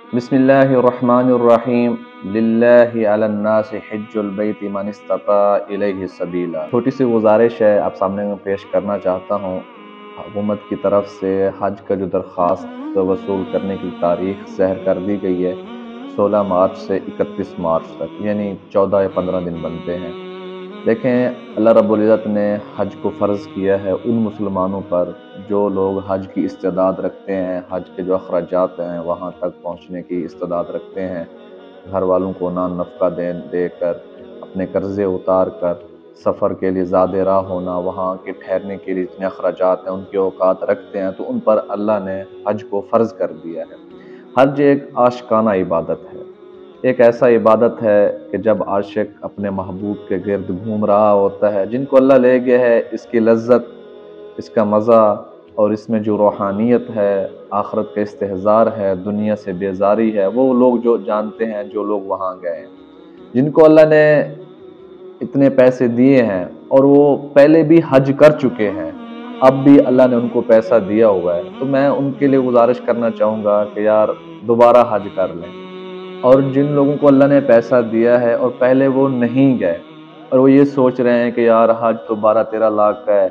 बिस्मिल्लाहिर्रहमानिर्रहीम लिल्लाहि अलन्नासि हिज्जुल बैति मन इस्तता इलैहि सबीला। छोटी सी गुजारिश है आप सामने में पेश करना चाहता हूँ। हुकूमत की तरफ से हज का जो दरख्वास्त वसूल करने की तारीख ज़हर कर दी गई है 16 मार्च से 31 मार्च तक, यानी 14 या 15 दिन बनते हैं। देखें, अल्लाह रब्बुल इज़्ज़त ने हज को फ़र्ज़ किया है उन मुसलमानों पर जो लोग हज की इस्तेदाद रखते हैं, हज के जो अखराजात हैं वहाँ तक पहुँचने की इस्तेदाद रखते हैं, घर वालों को नान नफ़का देकर, अपने कर्ज़े उतार कर, सफ़र के लिए ज़ादे राह होना, वहाँ के ठहरने के लिए जितने अखराजात हैं उनके औकात रखते हैं, तो उन पर अल्लाह ने हज को फ़र्ज़ कर दिया है। हज एक आशिकाना इबादत है, एक ऐसा इबादत है कि जब आशिक अपने महबूब के गिर्द घूम रहा होता है, जिनको अल्लाह ले गया है, इसकी लज्जत, इसका मज़ा और इसमें जो रूहानियत है, आखिरत का इस्तेहज़ार है, दुनिया से बेजारी है, वो लोग जो जानते हैं, जो लोग वहाँ गए हैं, जिनको अल्लाह ने इतने पैसे दिए हैं और वो पहले भी हज कर चुके हैं, अब भी अल्लाह ने उनको पैसा दिया हुआ है, तो मैं उनके लिए गुजारिश करना चाहूँगा कि यार दोबारा हज कर लें। और जिन लोगों को अल्लाह ने पैसा दिया है और पहले वो नहीं गए और वो ये सोच रहे हैं कि यार हज तो 12-13 लाख का है,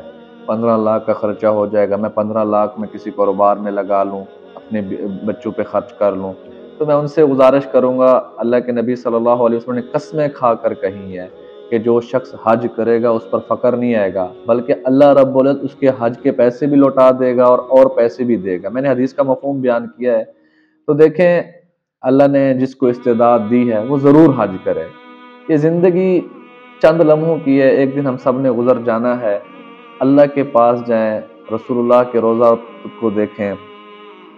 15 लाख का खर्चा हो जाएगा, मैं 15 लाख में किसी कारोबार में लगा लूँ, अपने बच्चों पे खर्च कर लूँ, तो मैं उनसे गुजारिश करूँगा, अल्लाह के नबी सल्लल्लाहु अलैहि वसल्लम ने कस्में खा कर कही है कि जो शख्स हज करेगा उस पर फ़क्र नहीं आएगा, बल्कि अल्लाह रब्बुल इज़्ज़त उसके हज के पैसे भी लौटा देगा और पैसे भी देगा। मैंने हदीस का मफ़हूम बयान किया है। तो देखें, अल्लाह ने जिसको इस्तेदाद दी है वो ज़रूर हज करे। ये ज़िंदगी चंद लम्हों की है, एक दिन हम सब ने गुज़र जाना है। अल्लाह के पास जाएं, रसूलुल्लाह के रोज़ा को देखें,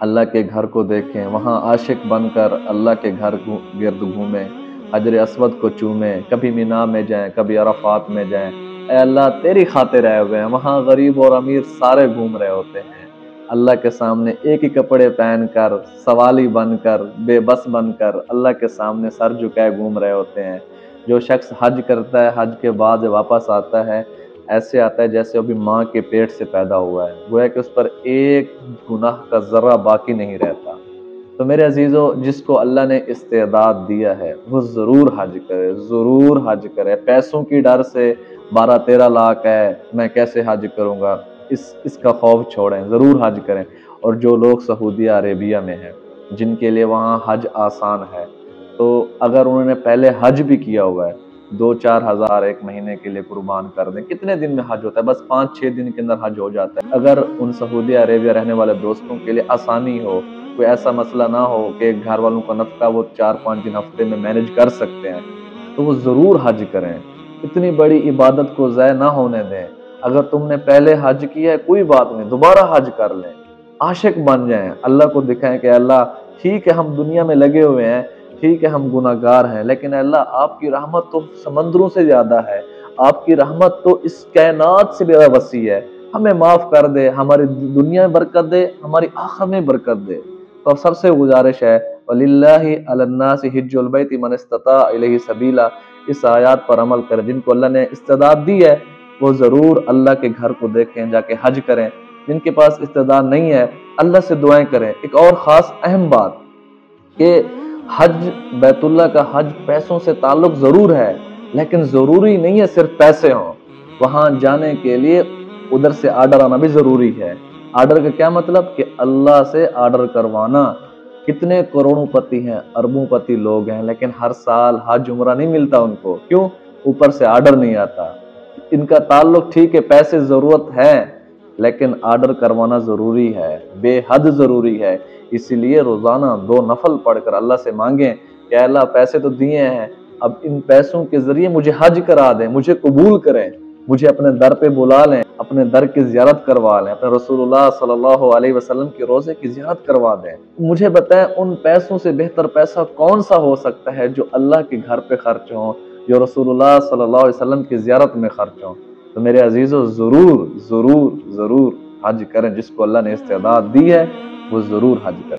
अल्लाह के घर को देखें, वहाँ आशिक बनकर अल्लाह के घर गिर्द घूमें, हजर अस्वद को चूमें, कभी मीना में जाएं, कभी अरफात में जाएं। ऐ अल्लाह तेरी खातिर आए हुए हैं, वहाँ गरीब और अमीर सारे घूम रहे होते हैं, अल्लाह के सामने एक ही कपड़े पहनकर, सवाली बनकर, बेबस बनकर अल्लाह के सामने सर झुकाए घूम रहे होते हैं। जो शख्स हज करता है, हज के बाद वापस आता है, ऐसे आता है जैसे अभी माँ के पेट से पैदा हुआ है, गोया कि उस पर एक गुनाह का ज़र्रा बाकी नहीं रहता। तो मेरे अजीज़ों, जिसको अल्लाह ने इस्तेदाद दिया है वो ज़रूर हज करे, ज़रूर हज करे। पैसों की डर से 12-13 लाख है, मैं कैसे हज करूँगा, इसका खौफ छोड़ें, ज़रूर हज करें। और जो लोग सऊदी अरेबिया में हैं, जिनके लिए वहाँ हज आसान है, तो अगर उन्होंने पहले हज भी किया हुआ है, 2-4 हज़ार एक महीने के लिए कुर्बान कर दें। कितने दिन में हज होता है? बस 5-6 दिन के अंदर हज हो जाता है। अगर उन सऊदी अरेबिया रहने वाले दोस्तों के लिए आसानी हो, कोई ऐसा मसला ना हो कि घर वालों का नफ़का वो 4-5 दिन हफ्ते में मैनेज कर सकते हैं, तो वो ज़रूर हज करें। इतनी बड़ी इबादत को ज़ाया ना होने दें। अगर तुमने पहले हज किया है कोई बात नहीं, दोबारा हज कर लें, आशिक बन जाएं, अल्लाह को दिखाएं कि अल्लाह ठीक है हम दुनिया में लगे हुए हैं, ठीक है हम गुनाहगार हैं, लेकिन अल्लाह आपकी रहमत तो समंदरों से ज़्यादा है, आपकी रहमत तो इस कायनात से ज़्यादा वसी है, हमें माफ़ कर दे, हमारी दुनिया में बरकत दे, हमारी आखिरत में बरकत दे। तो सबसे गुजारिश है, वलिल्लाहि अलन्नासि हिज्जुल बैति मन इस्तता इलैहि सबीला, इस आयत पर अमल करें। जिनको अल्लाह ने इस्तेदाद दी है वो ज़रूर अल्लाह के घर को देखें, जाके हज करें। जिनके पास इस्तेदाद नहीं है, अल्लाह से दुआएं करें। एक और ख़ास अहम बात कि हज, बैतुल्लाह का हज पैसों से ताल्लुक़ ज़रूर है, लेकिन ज़रूरी नहीं है सिर्फ पैसे हों। वहाँ जाने के लिए उधर से आर्डर आना भी ज़रूरी है। आर्डर का क्या मतलब कि अल्लाह से आर्डर करवाना। कितने करोड़ोंपति हैं, अरबोंपति लोग हैं, लेकिन हर साल हज उम्रा नहीं मिलता उनको। क्यों? ऊपर से आर्डर नहीं आता। इनका ताल्लुक ठीक है, पैसे ज़रूरत है, लेकिन आर्डर करवाना ज़रूरी है, बेहद ज़रूरी है। इसीलिए रोज़ाना 2 नफल पढ़कर अल्लाह से मांगें कि अल्लाह पैसे तो दिए हैं, अब इन पैसों के ज़रिए मुझे हज करा दें, मुझे कबूल करें, मुझे अपने दर पे बुला लें, अपने दर की ज़ियारत करवा लें, अपने रसूलुल्लाह सल्लल्लाहु अलैहि वसल्लम के रोज़े की ज़ियारत करवा दें। मुझे बताएं उन पैसों से बेहतर पैसा कौन सा हो सकता है जो अल्लाह के घर पे खर्च हो, जो रसूलुल्लाह सल्लल्लाहु अलैहि वसल्लम की ज़ियारत में खर्च हो। तो मेरे अजीज़ों, ज़रूर ज़रूर ज़रूर हज करें। जिसको अल्लाह ने इस्तेदाद दी है वो ज़रूर हज करें।